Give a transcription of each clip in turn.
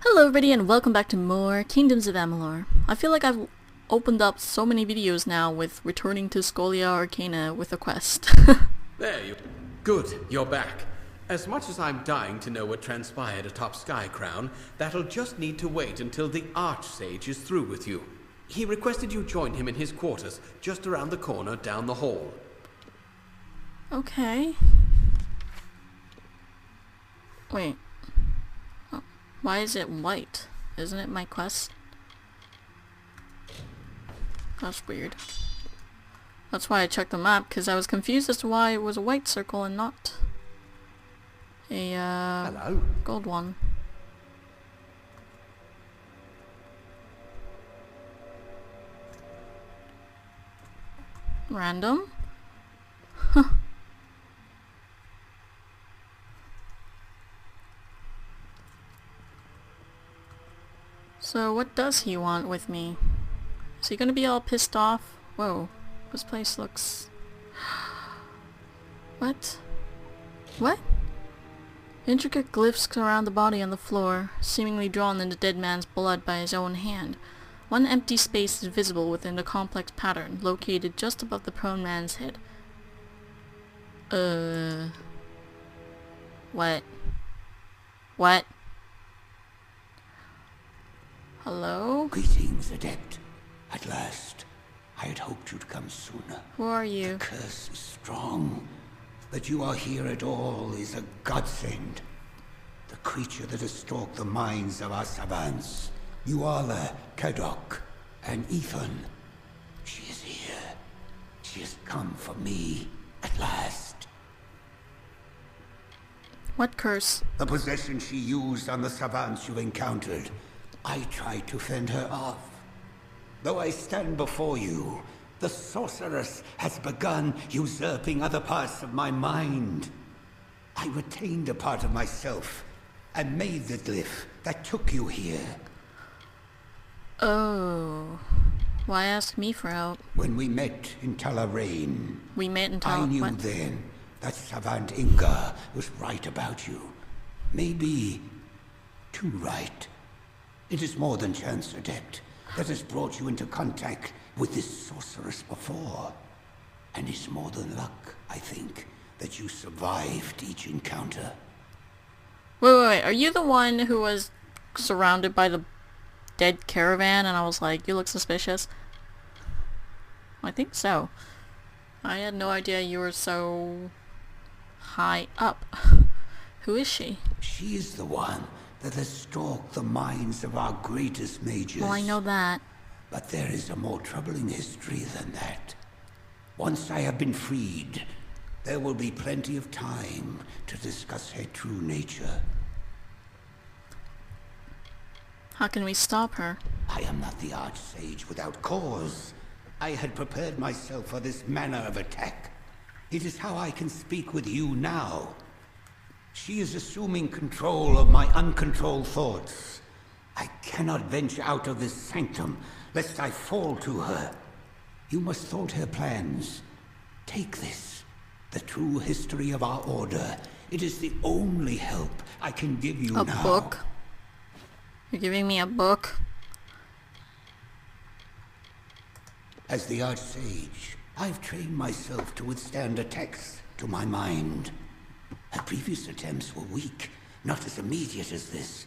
Hello everybody and welcome back to more Kingdoms of Amalur. I feel like I've opened up so many videos now with returning to Schoolyard Arcana with a quest. There you... Good, you're back. As much as I'm dying to know what transpired atop Sky Crown, that'll just need to wait until the Archsage is through with you. He requested you join him in his quarters, just around the corner down the hall. Okay. Wait. Oh, why is it white? Isn't it my quest? That's weird. That's why I checked the map, because I was confused as to why it was a white circle and not a Hello. gold one. Random? Huh. So what does he want with me? Is he gonna be all pissed off? Whoa, this place looks... What? What? Intricate glyphs surround the body on the floor, seemingly drawn in the dead man's blood by his own hand. One empty space is visible within the complex pattern, located just above the prone man's head. What? What? Hello? Greetings, Adept. At last. I had hoped you'd come sooner. Who are you? The curse is strong. That you are here at all is a godsend. The creature that has stalked the minds of our savants. Uala, Kadok, and Ethan. She is here. She has come for me. At last. What curse? The possession she used on the savants you encountered. I tried to fend her off. Though I stand before you, the Sorceress has begun usurping other parts of my mind. I retained a part of myself and made the glyph that took you here. Oh. Why ask me for help? When we met in Talarain, We met in I knew what? then that Savant Inga was right about you. Maybe too right. It is more than chance, Adept, that has brought you into contact with this sorceress before. And it's more than luck, I think, that you survived each encounter. Wait, are you the one who was surrounded by the dead caravan and I was like, you look suspicious? I think so. I had no idea you were so high up. Who is she? She is the one that has stalked the minds of our greatest mages. Well, I know that. But there is a more troubling history than that. Once I have been freed, there will be plenty of time to discuss her true nature. How can we stop her? I am not the Archsage without cause. I had prepared myself for this manner of attack. It is how I can speak with you now. She is assuming control of my uncontrolled thoughts. I cannot venture out of this sanctum, lest I fall to her. You must thwart her plans. Take this, the true history of our order. It is the only help I can give you now. A book? You're giving me a book? As the Archsage, I've trained myself to withstand attacks to my mind. Her previous attempts were weak, not as immediate as this.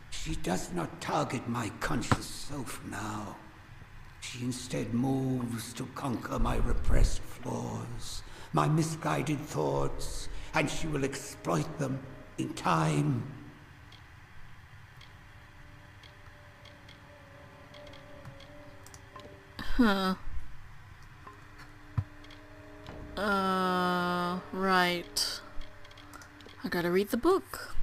She does not target my conscious self now. She instead moves to conquer my repressed flaws, my misguided thoughts, and she will exploit them in time. Huh. Right. I gotta read the book.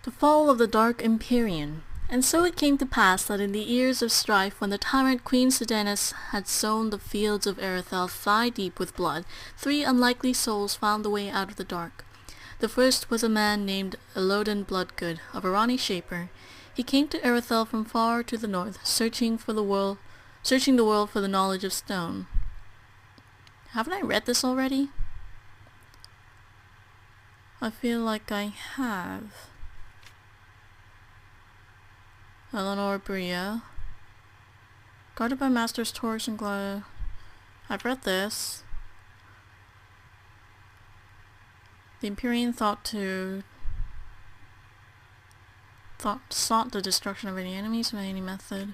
The fall of the Dark Empyrean. And so it came to pass that in the years of strife, when the tyrant Queen Sedenus had sown the fields of Erethel thigh-deep with blood, 3 unlikely souls found the way out of the dark. The first was a man named Elodan Bloodgood, of Irani Shaper. He came to Erethel from far to the north, searching the world for the knowledge of stone. Haven't I read this already? I feel like I have. Eleanor Bria. Guarded by Masters Taurus and Glad. I've read this. The Empyrean sought the destruction of any enemies by any method.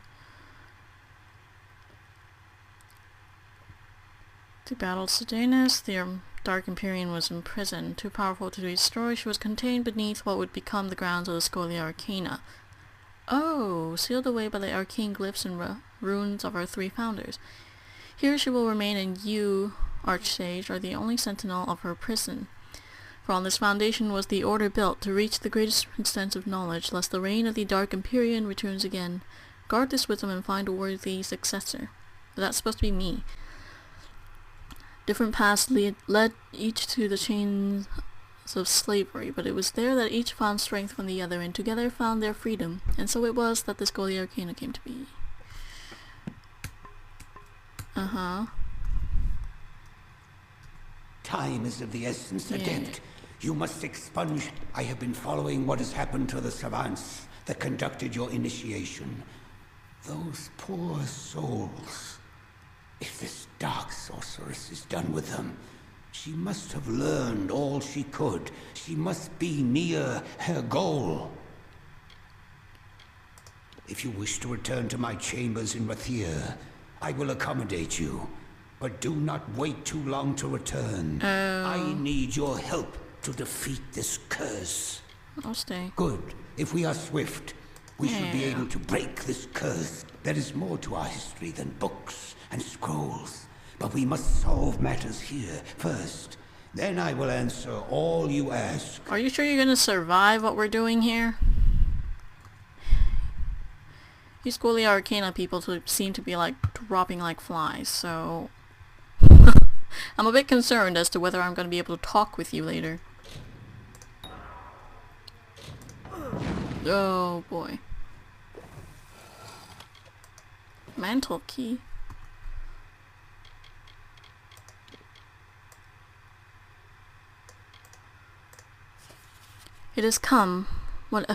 To battle Sedanus, the Dark Empyrean was imprisoned. Too powerful to be destroyed, she was contained beneath what would become the grounds of the Schoolyard Arcana. Oh, sealed away by the arcane glyphs and runes of our three founders. Here she will remain, and you, Archsage, are the only sentinel of her prison. For on this foundation was the Order built, to reach the greatest extent of knowledge, lest the reign of the Dark Empyrean returns again. Guard this wisdom and find a worthy successor. That's supposed to be me. Different paths led each to the chains of slavery, but it was there that each found strength from the other, and together found their freedom. And so it was that the Schoolyard Arcana came to be. Time is of the essence, Yeah. Adept. You must expunge. I have been following what has happened to the savants that conducted your initiation. Those poor souls. If this dark sorceress is done with them, she must have learned all she could. She must be near her goal. If you wish to return to my chambers in Rathir, I will accommodate you. But do not wait too long to return. I need your help to defeat this curse. I'll stay. Good. If we are swift, we should be able to break this curse. There is more to our history than books and scrolls. But we must solve matters here first. Then I will answer all you ask. Are you sure you're gonna survive what we're doing here? These Schoolyard Arcana people seem to be like dropping like flies, so I'm a bit concerned as to whether I'm gonna be able to talk with you later. Oh boy. Mantle key. It has come, what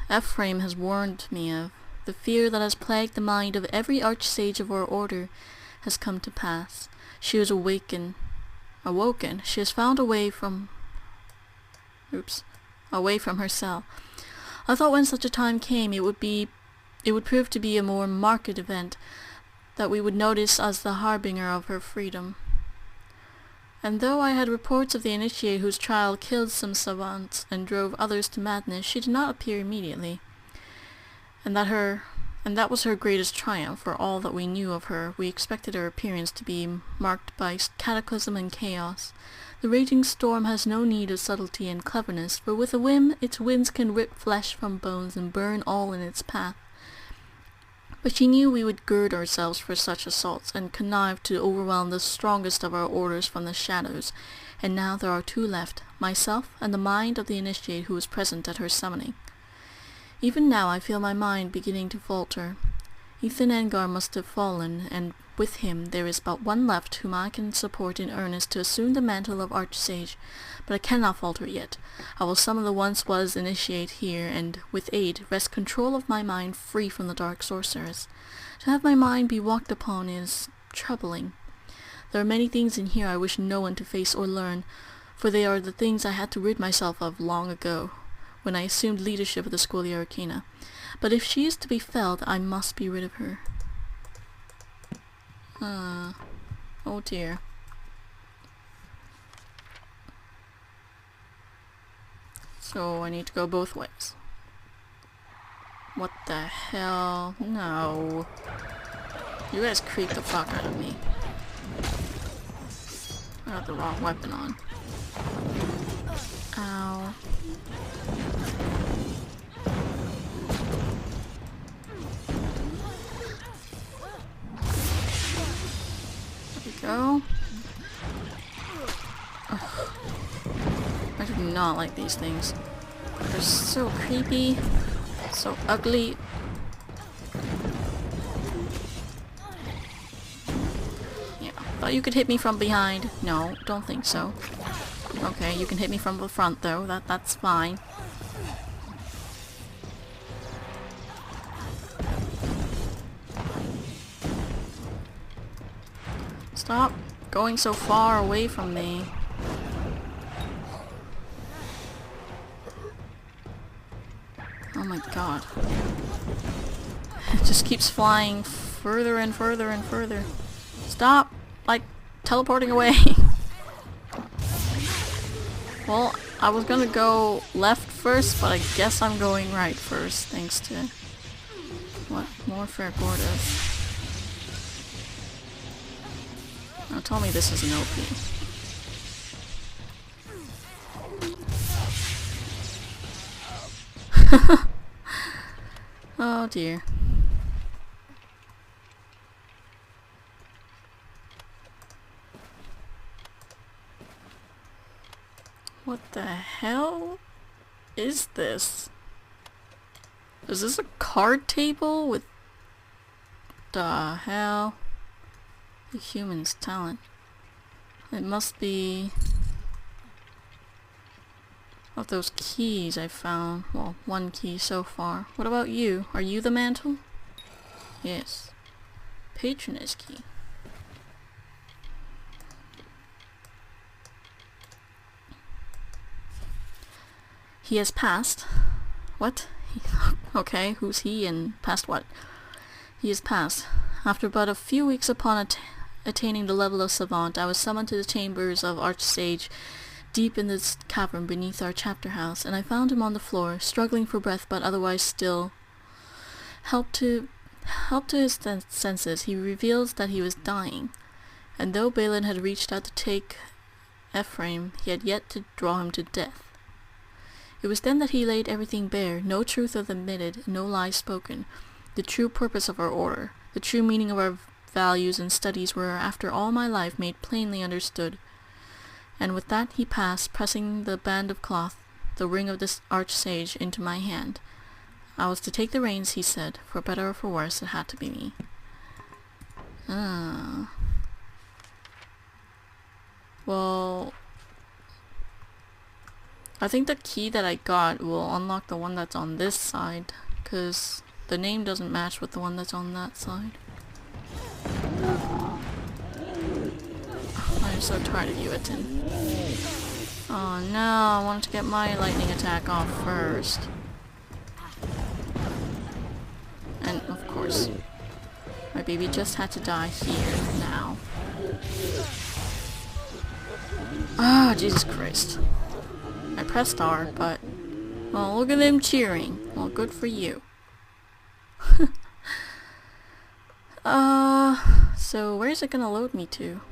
Ephraim has warned me of. The fear that has plagued the mind of every Archsage of our order has come to pass. She is awoken. She has found a way from... away from her cell. I thought when such a time came, it would prove to be a more marked event that we would notice as the harbinger of her freedom. And though I had reports of the initiate whose trial killed some savants and drove others to madness, she did not appear immediately. And that was her greatest triumph. For all that we knew of her, we expected her appearance to be marked by cataclysm and chaos. The raging storm has no need of subtlety and cleverness, for with a whim its winds can rip flesh from bones and burn all in its path. But she knew we would gird ourselves for such assaults, and connive to overwhelm the strongest of our orders from the shadows. And now there are two left, myself and the mind of the initiate who was present at her summoning. Even now I feel my mind beginning to falter. Ethan Engar must have fallen, and with him there is but one left whom I can support in earnest to assume the mantle of Archsage. But I cannot falter yet. I will summon the once-was initiate here, and, with aid, wrest control of my mind free from the dark sorceress. To have my mind be walked upon is troubling. There are many things in here I wish no one to face or learn, for they are the things I had to rid myself of long ago, when I assumed leadership of the Schoolyard Arcana. But if she is to be felled, I must be rid of her. Oh dear. So I need to go both ways. What the hell? No. You guys creep the fuck out of me. I got the wrong weapon on. Ow. There we go. Ugh. I do not like these things. They're so creepy. So ugly. Yeah. Thought you could hit me from behind. No, don't think so. Okay, you can hit me from the front though, that's fine. Stop going so far away from me. Oh my god. It just keeps flying further and further and further. Stop! Like, teleporting away. Well, I was gonna go left first, but I guess I'm going right first, thanks to... what? More fair quarters. Now tell me this is an OP. Oh dear. What the hell is this? Is this a card table with the hell? The human's talent. It must be of those keys I found. Well, one key so far. What about you? Are you the mantle? Yes. Patroness key. He has passed. What? Okay, who's he and passed what? He has passed. After but a few weeks upon attaining the level of savant, I was summoned to the chambers of Archsage, deep in this cavern beneath our chapter house, and I found him on the floor, struggling for breath but otherwise still. Helped to his senses, he reveals that he was dying, and though Balin had reached out to take Ephraim, he had yet to draw him to death. It was then that he laid everything bare, no truth admitted, no lies spoken. The true purpose of our order, the true meaning of our values and studies were, after all my life, made plainly understood. And with that he passed, pressing the band of cloth, the ring of this Archsage, into my hand. I was to take the reins, he said. For better or for worse, it had to be me. Well... I think the key that I got will unlock the one that's on this side, because the name doesn't match with the one that's on that side. I'm so tired of you, Etin. Oh no, I wanted to get my lightning attack off first. And of course, my baby just had to die here now. Ah, Jesus Christ. I pressed R, but... well, look at them cheering. Well, good for you. So where's it gonna load me to?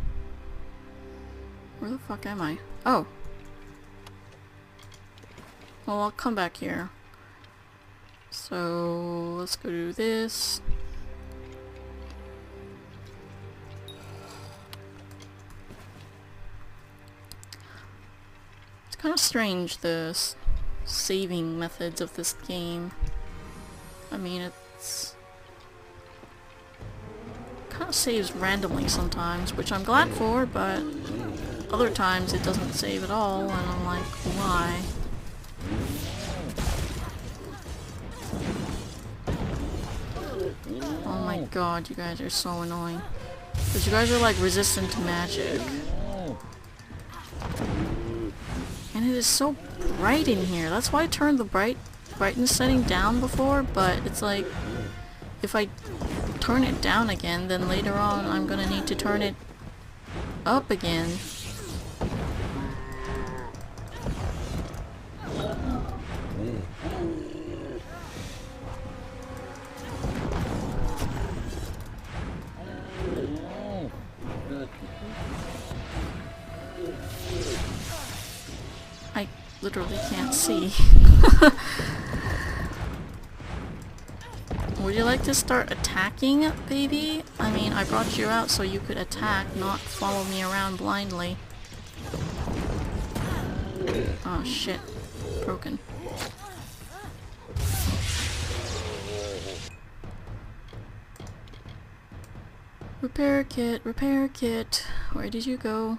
Where the fuck am I? Oh. Well, I'll come back here. So, let's go do this. Kind of strange, the saving methods of this game. I mean, it's kind of saves randomly sometimes, which I'm glad for, but other times it doesn't save at all, and I'm like, why? Oh my god, you guys are so annoying. Because you guys are like resistant to magic. And it is so bright in here. That's why I turned the brightness setting down before, but it's like, if I turn it down again, then later on I'm gonna need to turn it up again. I literally can't see. Would you like to start attacking, baby? I mean, I brought you out so you could attack, not follow me around blindly. Oh shit. Broken. Repair kit, repair kit. Where did you go?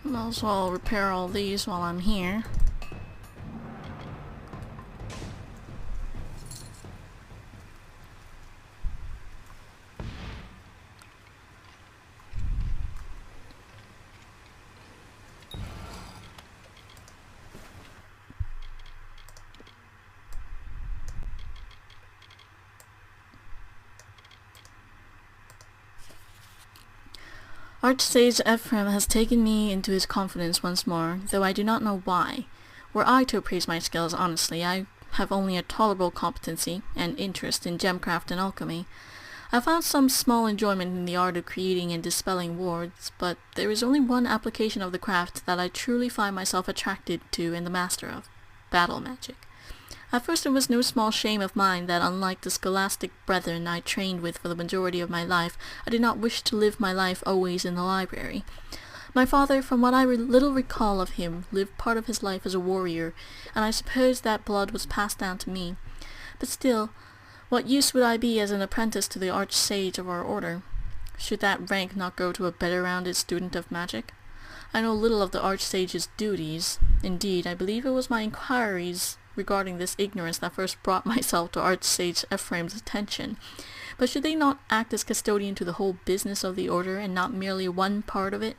Might as well repair all these while I'm here. Archsage Ephraim has taken me into his confidence once more, though I do not know why. Were I to appraise my skills honestly, I have only a tolerable competency and interest in gemcraft and alchemy. I found some small enjoyment in the art of creating and dispelling wards, but there is only one application of the craft that I truly find myself attracted to and the master of: battle magic. At first it was no small shame of mine that, unlike the scholastic brethren I trained with for the majority of my life, I did not wish to live my life always in the library. My father, from what I little recall of him, lived part of his life as a warrior, and I suppose that blood was passed down to me. But still, what use would I be as an apprentice to the Archsage of our order? Should that rank not go to a better-rounded student of magic? I know little of the Archsage's duties. Indeed, I believe it was my inquiries regarding this ignorance that first brought myself to Archsage Ephraim's attention. But should they not act as custodian to the whole business of the order, and not merely one part of it?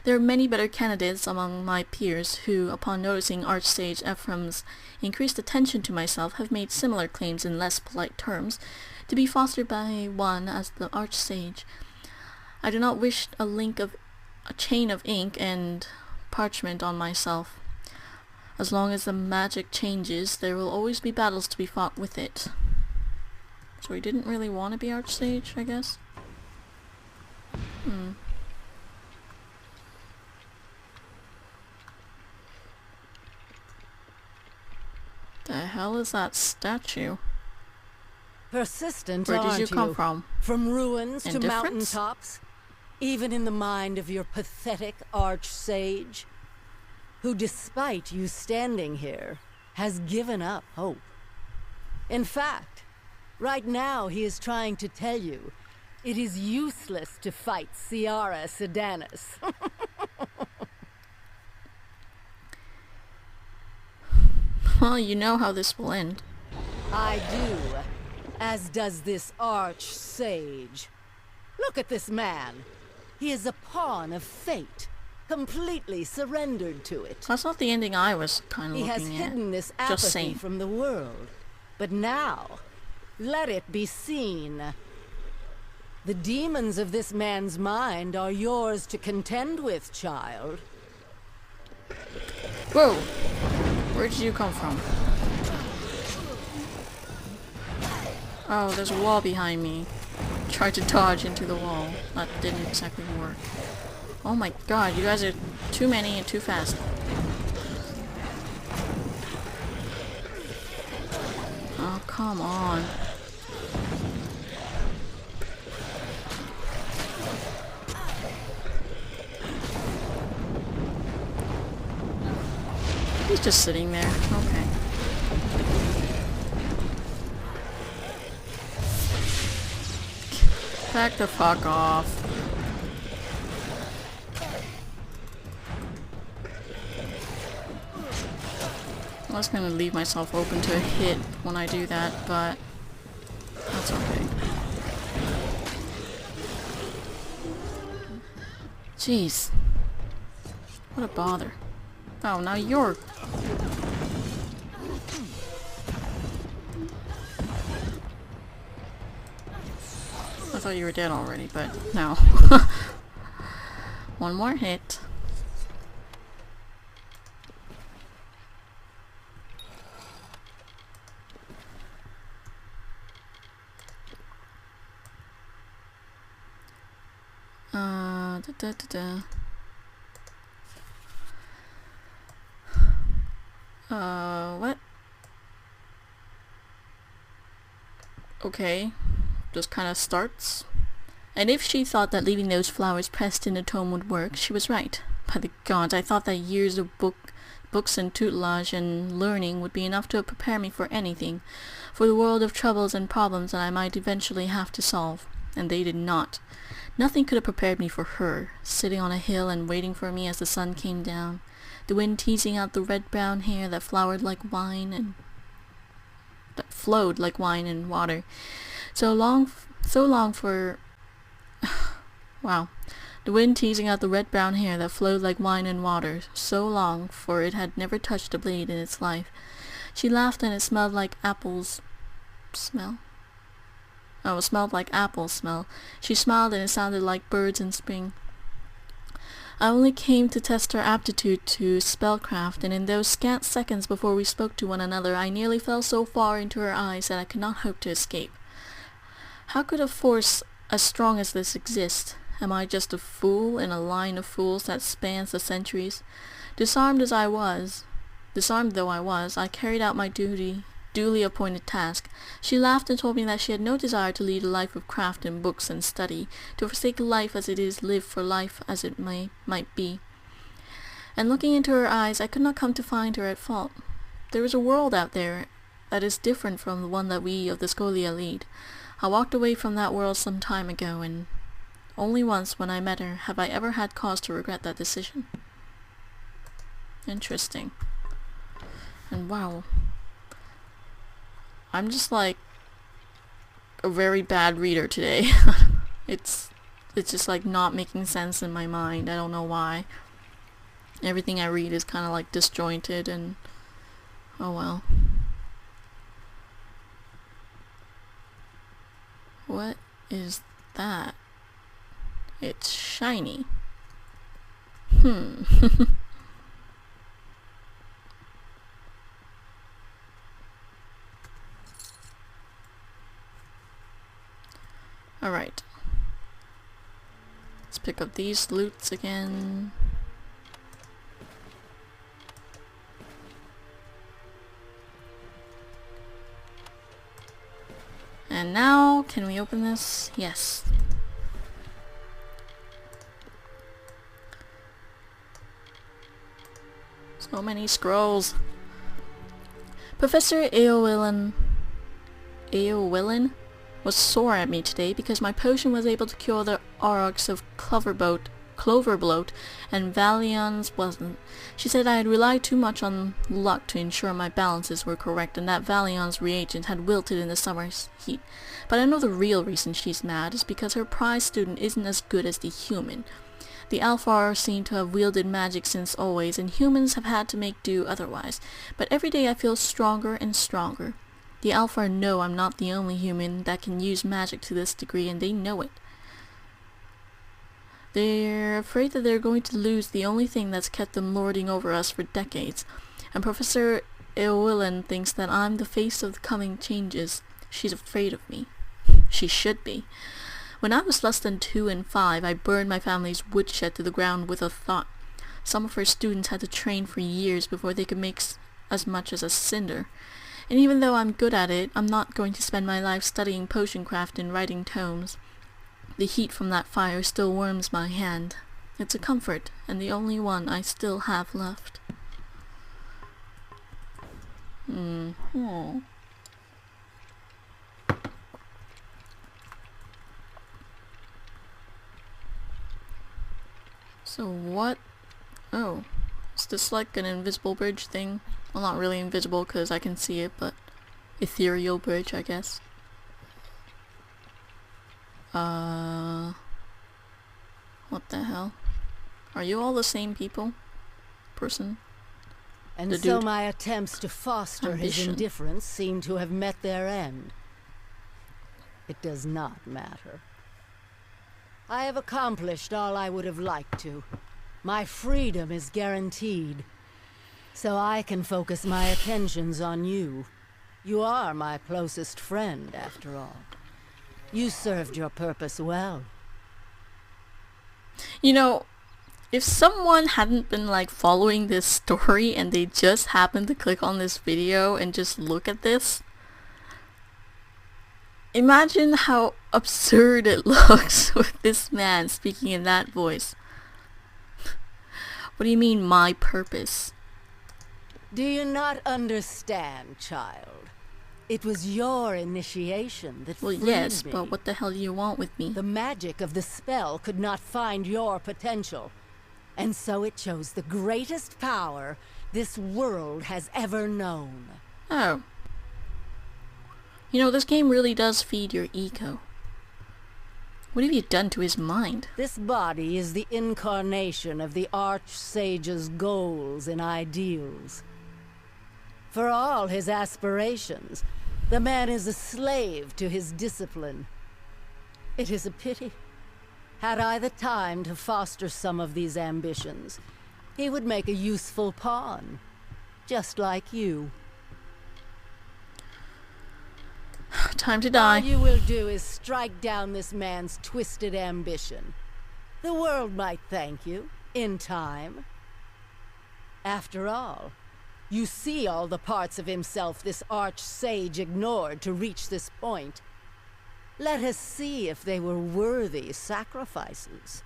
There are many better candidates among my peers who, upon noticing Archsage Ephraim's increased attention to myself, have made similar claims in less polite terms, to be fostered by one as the Archsage. I do not wish a chain of ink and parchment on myself. As long as the magic changes, there will always be battles to be fought with it. So he didn't really want to be Archsage, I guess? The hell is that statue? Persistent, Where aren't did you come from? From ruins to Indifference? mountaintops, even in the mind of your pathetic Archsage, who, despite you standing here, has given up hope. In fact, right now he is trying to tell you it is useless to fight Ciara Sedanis. Well, you know how this will end. I do, as does this Archsage. Look at this man. He is a pawn of fate, completely surrendered to it. That's not the ending I was kind of He looking has at. hidden this Just apathy saying. from the world. But now, let it be seen. The demons of this man's mind are yours to contend with, child. Whoa! Where did you come from? Oh, there's a wall behind me. Tried to dodge into the wall. That didn't exactly work. Oh my god, you guys are too many and too fast. Oh, come on. He's just sitting there. Okay. Back the fuck off. I was gonna leave myself open to a hit when I do that, but that's okay. Jeez. What a bother. Oh, now you're... I thought you were dead already, but no. One more hit. What? Okay. Just kind of starts. And if she thought that leaving those flowers pressed in a tome would work, she was right. By the gods, I thought that years of books and tutelage and learning would be enough to prepare me for anything, for the world of troubles and problems that I might eventually have to solve. And they did not. Nothing could have prepared me for her, sitting on a hill and waiting for me as the sun came down, the wind teasing out the red-brown hair that flowed like wine and water. So long for wow. The wind teasing out the red-brown hair that flowed like wine and water, so long, for it had never touched a blade in its life. She laughed and it smelled like apples. Smell? Oh, it smelled like apple smell. She smiled and it sounded like birds in spring. I only came to test her aptitude to spellcraft, and in those scant seconds before we spoke to one another, I nearly fell so far into her eyes that I could not hope to escape. How could a force as strong as this exist? Am I just a fool in a line of fools that spans the centuries? Disarmed though I was, I carried out my duly appointed task. She laughed and told me that she had no desire to lead a life of craft and books and study, to forsake life as it is, live for life as it might be. And looking into her eyes, I could not come to find her at fault. There is a world out there that is different from the one that we of the Schoolyard lead. I walked away from that world some time ago, and only once, when I met her, have I ever had cause to regret that decision. Interesting. And wow. I'm just like a very bad reader today. It's just like not making sense in my mind. I don't know why. Everything I read is kind of like disjointed and oh well. What is that? It's shiny. Alright. Let's pick up these loots again. And now, can we open this? Yes. So many scrolls. Professor Eowyn was sore at me today because my potion was able to cure the aurochs of Cloverbloat and Valion's wasn't. She said I had relied too much on luck to ensure my balances were correct and that Valion's reagent had wilted in the summer's heat. But I know the real reason she's mad is because her prize student isn't as good as the human. The Alfar seem to have wielded magic since always, and humans have had to make do otherwise. But every day I feel stronger and stronger. The Alfar know I'm not the only human that can use magic to this degree, and they know it. They're afraid that they're going to lose the only thing that's kept them lording over us for decades, and Professor Eowyn thinks that I'm the face of the coming changes. She's afraid of me. She should be. When I was less than 2 and 5, I burned my family's woodshed to the ground with a thought. Some of her students had to train for years before they could make as much as a cinder. And even though I'm good at it, I'm not going to spend my life studying potion craft and writing tomes. The heat from that fire still warms my hand. It's a comfort, and the only one I still have left. So what? Oh, is this like an invisible bridge thing? Well, not really invisible because I can see it, but ethereal bridge, I guess. What the hell? Are you all the same people? Person? And The so dude. my attempts to foster his Ambition. indifference seem to have met their end. It does not matter. I have accomplished all I would have liked to. My freedom is guaranteed. So I can focus my attentions on you. You are my closest friend, after all. You served your purpose well. You know, if someone hadn't been like following this story and they just happened to click on this video and just look at this, imagine how absurd it looks with this man speaking in that voice. What do you mean, my purpose? Do you not understand, child? It was your initiation that Well, freed yes, me. but what the hell do you want with me? The magic of the spell could not find your potential. And so it chose the greatest power this world has ever known. Oh. You know, this game really does feed your ego. What have you done to his mind? This body is the incarnation of the Archsage's goals and ideals. For all his aspirations, the man is a slave to his discipline. It is a pity. Had I the time to foster some of these ambitions, he would make a useful pawn, just like you. Time to die. All you will do is strike down this man's twisted ambition. The world might thank you, in time. After all, you see all the parts of himself this Archsage ignored to reach this point. Let us see if they were worthy sacrifices.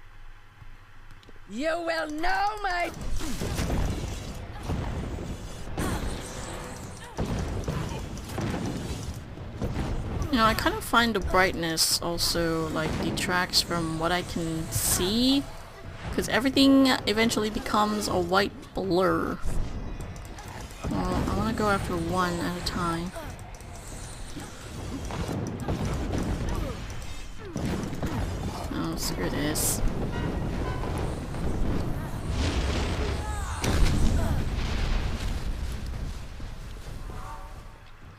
You will know my... You know, I kind of find the brightness also, like, detracts from what I can see. Because everything eventually becomes a white blur. Well, I want to go after one at a time. Oh, screw this.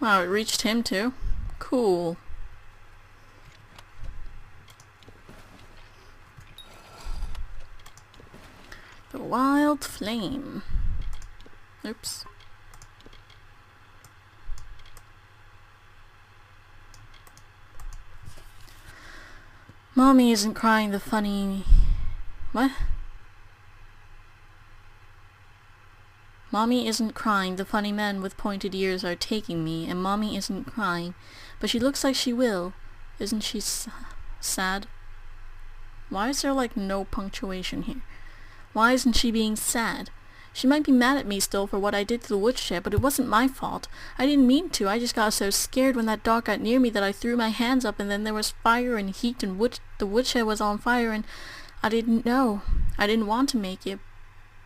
Wow, it reached him too. Cool. The wild flame. Oops. Mommy isn't crying the funny... What? Mommy isn't crying, the funny men with pointed ears are taking me, and Mommy isn't crying, but she looks like she will. Isn't she sad? Why is there like no punctuation here? Why isn't she being sad? She might be mad at me still for what I did to the woodshed, but it wasn't my fault. I didn't mean to. I just got so scared when that dog got near me that I threw my hands up, and then there was fire and heat, and the woodshed was on fire, and I didn't know. I didn't want to make it,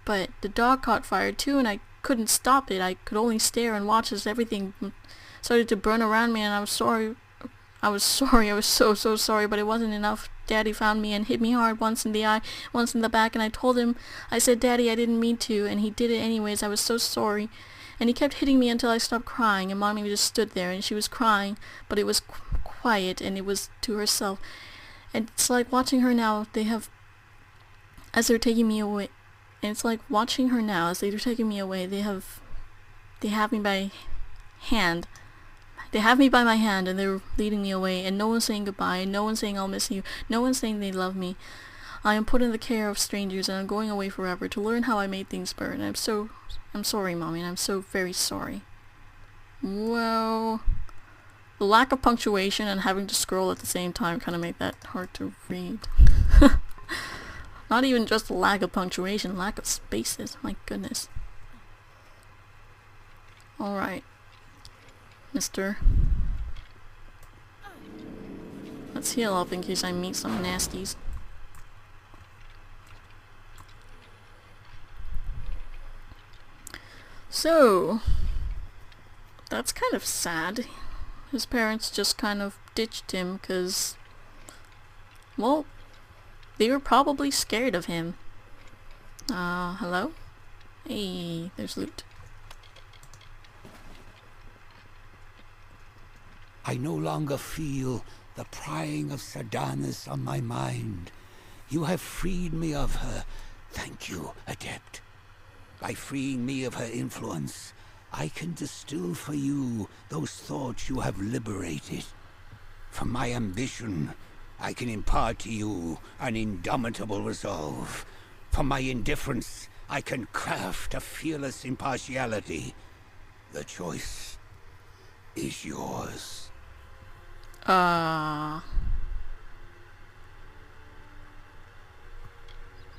but the dog caught fire too, and I couldn't stop it. I could only stare and watch as everything started to burn around me, and I was sorry. I was so sorry, but it wasn't enough. Daddy found me and hit me hard, once in the eye, once in the back, and I told him, I said, Daddy, I didn't mean to, and he did it anyways. I was so sorry. And he kept hitting me until I stopped crying, and Mommy just stood there, and she was crying, but it was quiet, and it was to herself. And it's like watching her now, as they're taking me away, and it's like watching her now, as they're taking me away, they have me by hand. They have me by my hand, and they're leading me away, and no one's saying goodbye, and no one's saying I'll miss you, no one's saying they love me. I am put in the care of strangers, and I'm going away forever to learn how I made things burn. I'm sorry, Mommy, and I'm so very sorry. Well, the lack of punctuation and having to scroll at the same time kind of make that hard to read. Not even just the lack of punctuation, lack of spaces, my goodness. Alright. Mister. Let's heal up in case I meet some nasties. So, that's kind of sad. His parents just kind of ditched him because, well, they were probably scared of him. Hello? Hey, there's loot. I no longer feel the prying of Sardanis on my mind. You have freed me of her. Thank you, Adept. By freeing me of her influence, I can distill for you those thoughts you have liberated. From my ambition, I can impart to you an indomitable resolve. From my indifference, I can craft a fearless impartiality. The choice is yours.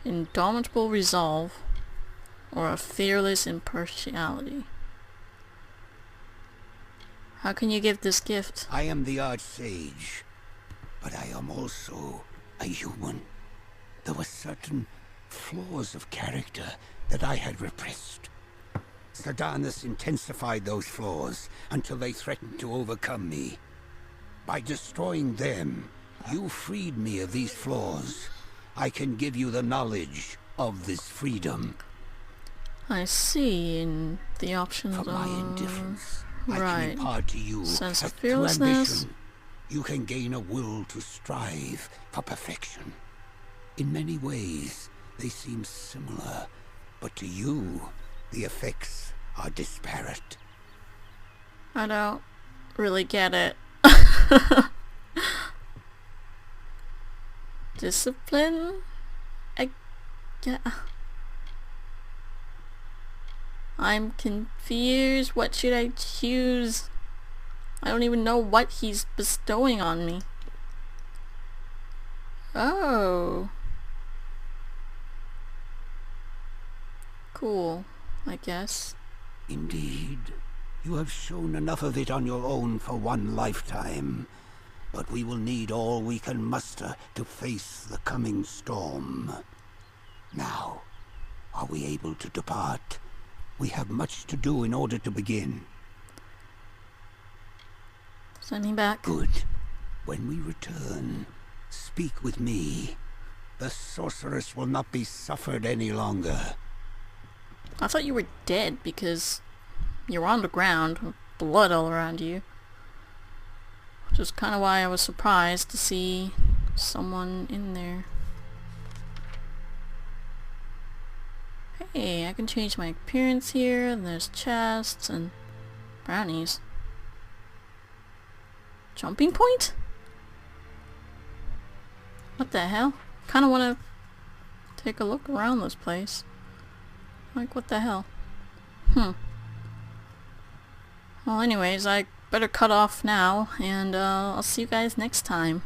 Indomitable resolve or a fearless impartiality. How can you give this gift? I am the Archsage, but I am also a human. There were certain flaws of character that I had repressed. Sardanis intensified those flaws until they threatened to overcome me. By destroying them, you freed me of these flaws. I can give you the knowledge of this freedom. I see. In the options For my indifference, I right. can impart to you Sense of through fearlessness. ambition. You can gain a will to strive for perfection. In many ways, they seem similar, but to you, the effects are disparate. I don't really get it. Discipline? I'm confused. What should I choose? I don't even know what he's bestowing on me. Oh. Cool, I guess. Indeed, you have shown enough of it on your own for one lifetime. But we will need all we can muster to face the coming storm. Now, are we able to depart? We have much to do in order to begin. Send him back. Good. When we return, speak with me. The Sorceress will not be suffered any longer. I thought you were dead because you were on the ground with blood all around you. Which is kind of why I was surprised to see someone in there. Hey, I can change my appearance here, and there's chests and brownies. Jumping point? What the hell? Kinda wanna take a look around this place. Like, what the hell? Well, anyways, I better cut off now, and I'll see you guys next time.